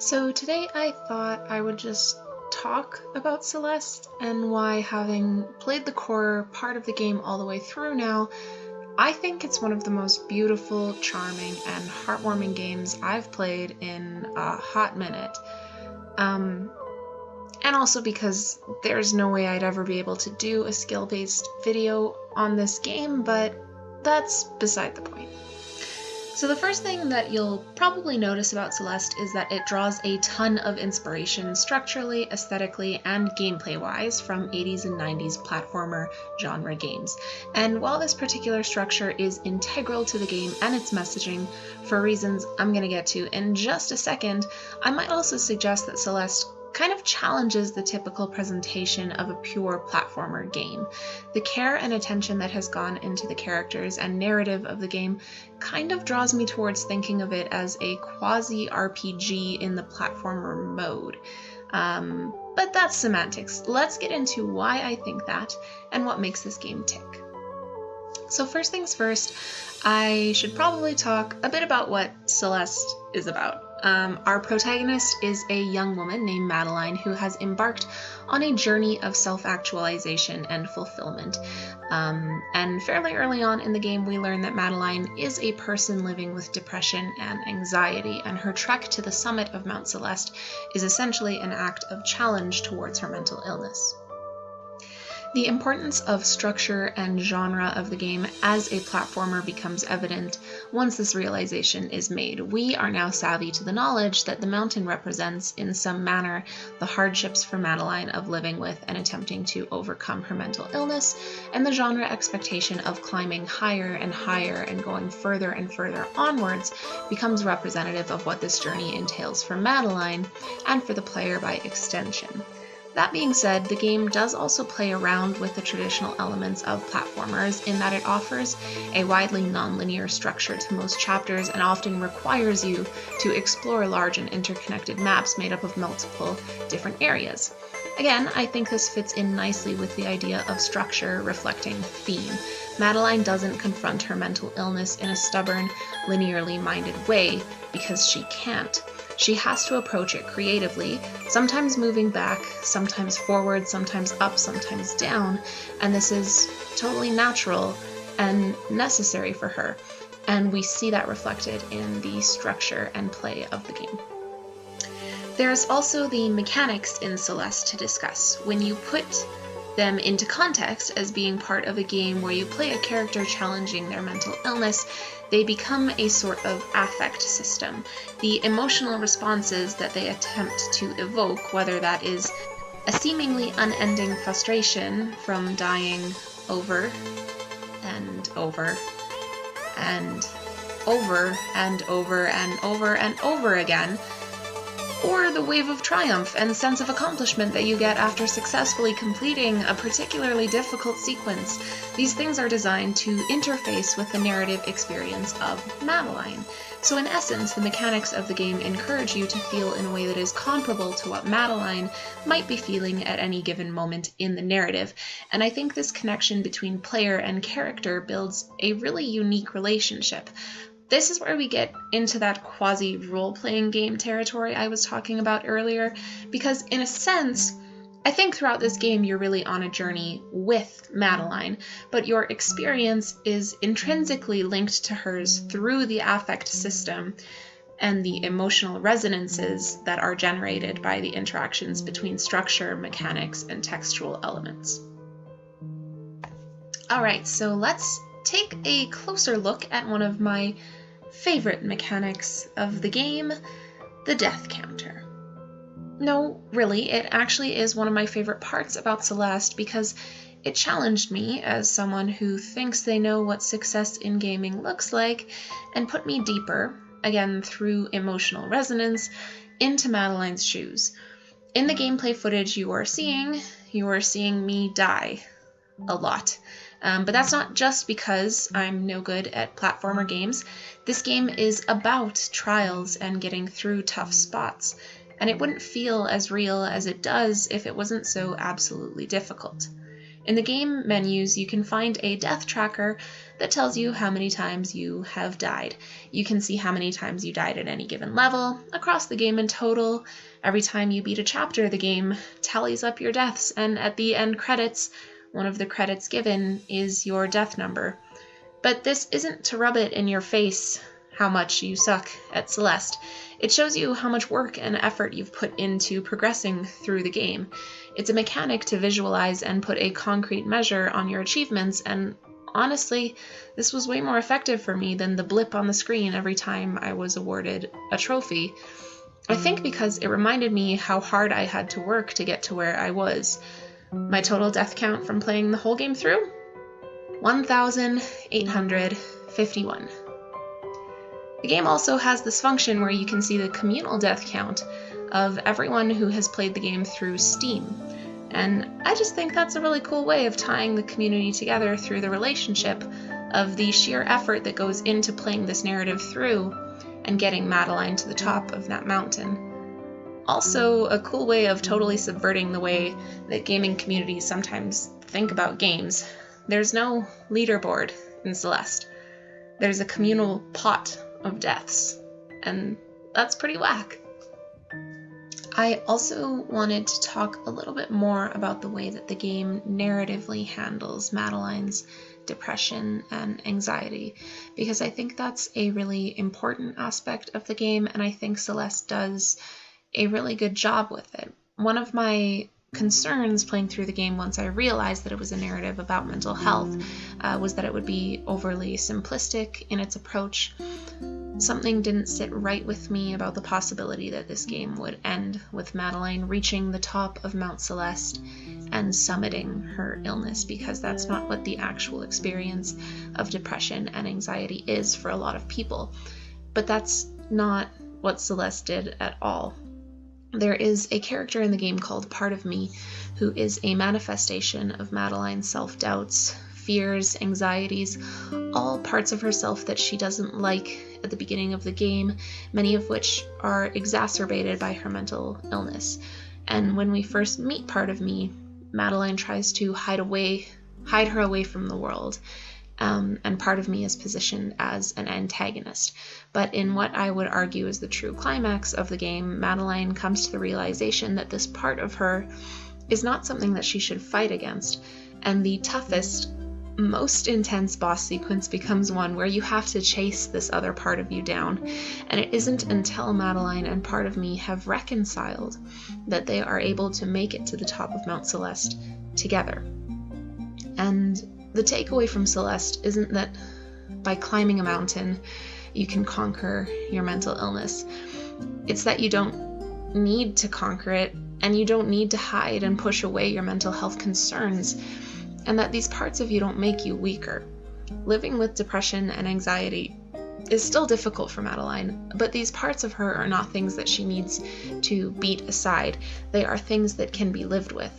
So today I thought I would just talk about Celeste and why, having played the core part of the game all the way through now, I think it's one of the most beautiful, charming, and heartwarming games I've played in a hot minute. And also because there's no way I'd ever be able to do a skill-based video on this game, but that's beside the point. So the first thing that you'll probably notice about Celeste is that it draws a ton of inspiration structurally, aesthetically, and gameplay-wise from 80s and 90s platformer genre games. And while this particular structure is integral to the game and its messaging, for reasons I'm going to get to in just a second, I might also suggest that Celeste kind of challenges the typical presentation of a pure platformer game. The care and attention that has gone into the characters and narrative of the game kind of draws me towards thinking of it as a quasi-RPG in the platformer mode. But that's semantics. Let's get into why I think that and what makes this game tick. So first things first, I should probably talk a bit about what Celeste is about. Our protagonist is a young woman named Madeline who has embarked on a journey of self-actualization and fulfillment. And fairly early on in the game, we learn that Madeline is a person living with depression and anxiety, and her trek to the summit of Mount Celeste is essentially an act of challenge towards her mental illness. The importance of structure and genre of the game as a platformer becomes evident once this realization is made. We are now savvy to the knowledge that the mountain represents, in some manner, the hardships for Madeline of living with and attempting to overcome her mental illness, and the genre expectation of climbing higher and higher and going further and further onwards becomes representative of what this journey entails for Madeline and for the player by extension. That being said, the game does also play around with the traditional elements of platformers in that it offers a widely non-linear structure to most chapters and often requires you to explore large and interconnected maps made up of multiple different areas. Again, I think this fits in nicely with the idea of structure reflecting theme. Madeline doesn't confront her mental illness in a stubborn, linearly minded way because she can't. She has to approach it creatively, sometimes moving back, sometimes forward, sometimes up, sometimes down, and this is totally natural and necessary for her, and we see that reflected in the structure and play of the game. There's also the mechanics in Celeste to discuss. When you put them into context as being part of a game where you play a character challenging their mental illness, they become a sort of affect system. The emotional responses that they attempt to evoke, whether that is a seemingly unending frustration from dying over and over and over and over and over and over again, or the wave of triumph and sense of accomplishment that you get after successfully completing a particularly difficult sequence. These things are designed to interface with the narrative experience of Madeline. So in essence, the mechanics of the game encourage you to feel in a way that is comparable to what Madeline might be feeling at any given moment in the narrative. And I think this connection between player and character builds a really unique relationship. This is where we get into that quasi-role-playing game territory I was talking about earlier, because in a sense, I think throughout this game you're really on a journey with Madeline, but your experience is intrinsically linked to hers through the affect system and the emotional resonances that are generated by the interactions between structure, mechanics, and textual elements. Alright, so let's take a closer look at one of my favorite mechanics of the game, the death counter. No, really, it actually is one of my favorite parts about Celeste because it challenged me as someone who thinks they know what success in gaming looks like and put me deeper, again through emotional resonance, into Madeline's shoes. In the gameplay footage you are seeing me die a lot. But that's not just because I'm no good at platformer games. This game is about trials and getting through tough spots, and it wouldn't feel as real as it does if it wasn't so absolutely difficult. In the game menus, you can find a death tracker that tells you how many times you have died. You can see how many times you died at any given level, across the game in total. Every time you beat a chapter, the game tallies up your deaths, and at the end credits, one of the credits given is your death number. But this isn't to rub it in your face how much you suck at Celeste. It shows you how much work and effort you've put into progressing through the game. It's a mechanic to visualize and put a concrete measure on your achievements, and honestly, this was way more effective for me than the blip on the screen every time I was awarded a trophy. I think because it reminded me how hard I had to work to get to where I was. My total death count from playing the whole game through? 1,851. The game also has this function where you can see the communal death count of everyone who has played the game through Steam. And I just think that's a really cool way of tying the community together through the relationship of the sheer effort that goes into playing this narrative through and getting Madeline to the top of that mountain. Also, a cool way of totally subverting the way that gaming communities sometimes think about games. There's no leaderboard in Celeste. There's a communal pot of deaths, and that's pretty whack. I also wanted to talk a little bit more about the way that the game narratively handles Madeline's depression and anxiety, because I think that's a really important aspect of the game, and I think Celeste does a really good job with it. One of my concerns playing through the game once I realized that it was a narrative about mental health was that it would be overly simplistic in its approach. Something didn't sit right with me about the possibility that this game would end with Madeline reaching the top of Mount Celeste and summiting her illness, because that's not what the actual experience of depression and anxiety is for a lot of people. But that's not what Celeste did at all. There is a character in the game called Part of Me, who is a manifestation of Madeline's self-doubts, fears, anxieties, all parts of herself that she doesn't like at the beginning of the game, many of which are exacerbated by her mental illness. And when we first meet Part of Me, Madeline tries to hide her away from the world. And Part of Me is positioned as an antagonist. But in what I would argue is the true climax of the game, Madeline comes to the realization that this part of her is not something that she should fight against. And the toughest, most intense boss sequence becomes one where you have to chase this other part of you down. And it isn't until Madeline and Part of Me have reconciled that they are able to make it to the top of Mount Celeste together. And the takeaway from Celeste isn't that by climbing a mountain you can conquer your mental illness. It's that you don't need to conquer it, and you don't need to hide and push away your mental health concerns, and that these parts of you don't make you weaker. Living with depression and anxiety is still difficult for Madeline, but these parts of her are not things that she needs to beat aside. They are things that can be lived with.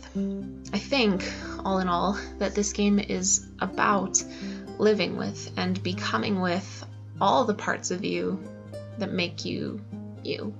I think, all in all, that this game is about living with and becoming with all the parts of you that make you you.